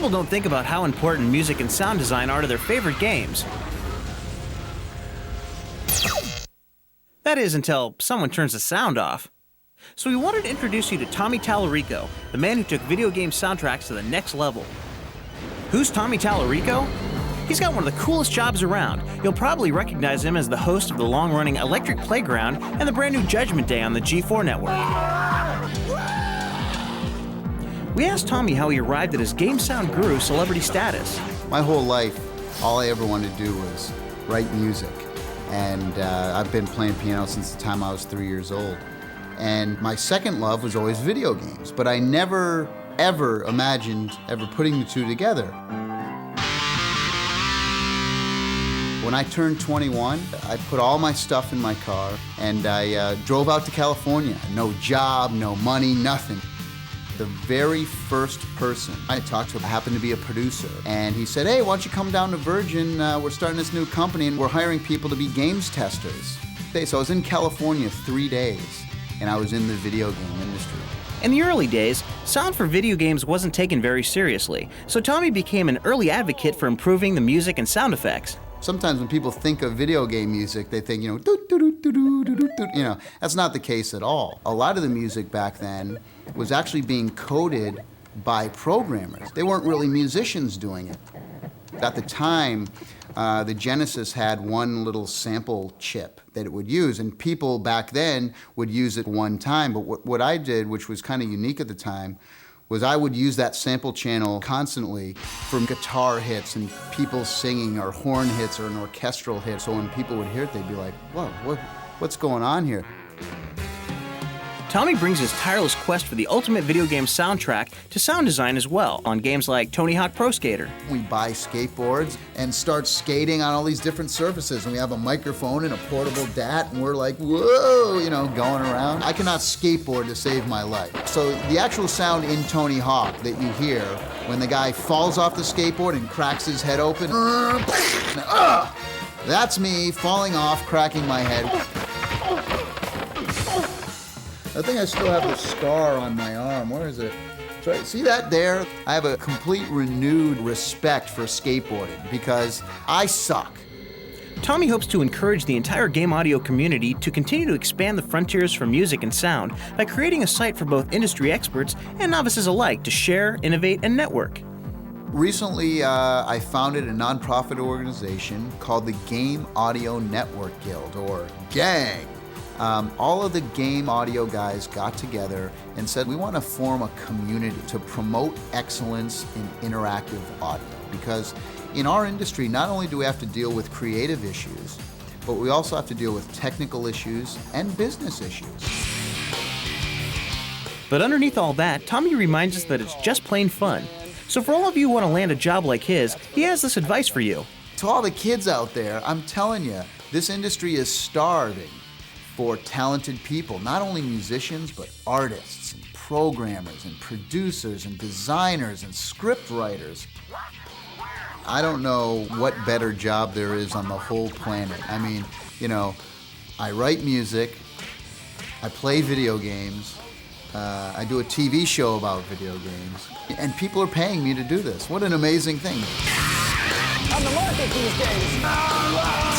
people don't think about how important music and sound design are to their favorite games. That is, until someone turns the sound off. So we wanted to introduce you to Tommy Tallarico, the man who took video game soundtracks to the next level. Who's Tommy Tallarico? He's got one of the coolest jobs around. You'll probably recognize him as the host of the long-running Electric Playground and the brand new Judgment Day on the G4 network. We asked Tommy how he arrived at his game sound guru celebrity status. My whole life, all I ever wanted to do was write music. And I've been playing piano since the time I was 3 years old. And my second love was always video games, but I never, ever imagined ever putting the two together. When I turned 21, I put all my stuff in my car and I drove out to California. No job, no money, nothing. The very first person I talked to happened to be a producer, and he said, "Hey, why don't you come down to Virgin? We're starting this new company and we're hiring people to be games testers." So I was in California 3 days, and I was in the video game industry. In the early days, sound for video games wasn't taken very seriously, so Tommy became an early advocate for improving the music and sound effects. Sometimes when people think of video game music, they think, you know, that's not the case at all. A lot of the music back then was actually being coded by programmers. They weren't really musicians doing it. At the time, the Genesis had one little sample chip that it would use, and people back then would use it one time. But what I did, which was kind of unique at the time, was I would use that sample channel constantly for guitar hits and people singing, or horn hits, or an orchestral hit. So when people would hear it, they'd be like, "Whoa, what's going on here?" Tommy brings his tireless quest for the ultimate video game soundtrack to sound design as well, on games like Tony Hawk Pro Skater. We buy skateboards and start skating on all these different surfaces, and we have a microphone and a portable DAT, and we're like, whoa, you know, going around. I cannot skateboard to save my life. So the actual sound in Tony Hawk that you hear when the guy falls off the skateboard and cracks his head open, that's me falling off, cracking my head. I think I still have the scar on my arm. Where is it? Right. See that there? I have a complete renewed respect for skateboarding because I suck. Tommy hopes to encourage the entire game audio community to continue to expand the frontiers for music and sound by creating a site for both industry experts and novices alike to share, innovate, and network. Recently, I founded a nonprofit organization called the Game Audio Network Guild, or GANG. All of the game audio guys got together and said, we want to form a community to promote excellence in interactive audio. Because in our industry, not only do we have to deal with creative issues, but we also have to deal with technical issues and business issues. But underneath all that, Tommy reminds us that it's just plain fun. So for all of you who want to land a job like his, he has this advice for you. To all the kids out there, I'm telling you, this industry is starving for talented people, not only musicians, but artists and programmers and producers and designers and script writers. I don't know what better job there is on the whole planet. I mean, you know, I write music, I play video games, I do a TV show about video games, and people are paying me to do this. What an amazing thing. On the market these days.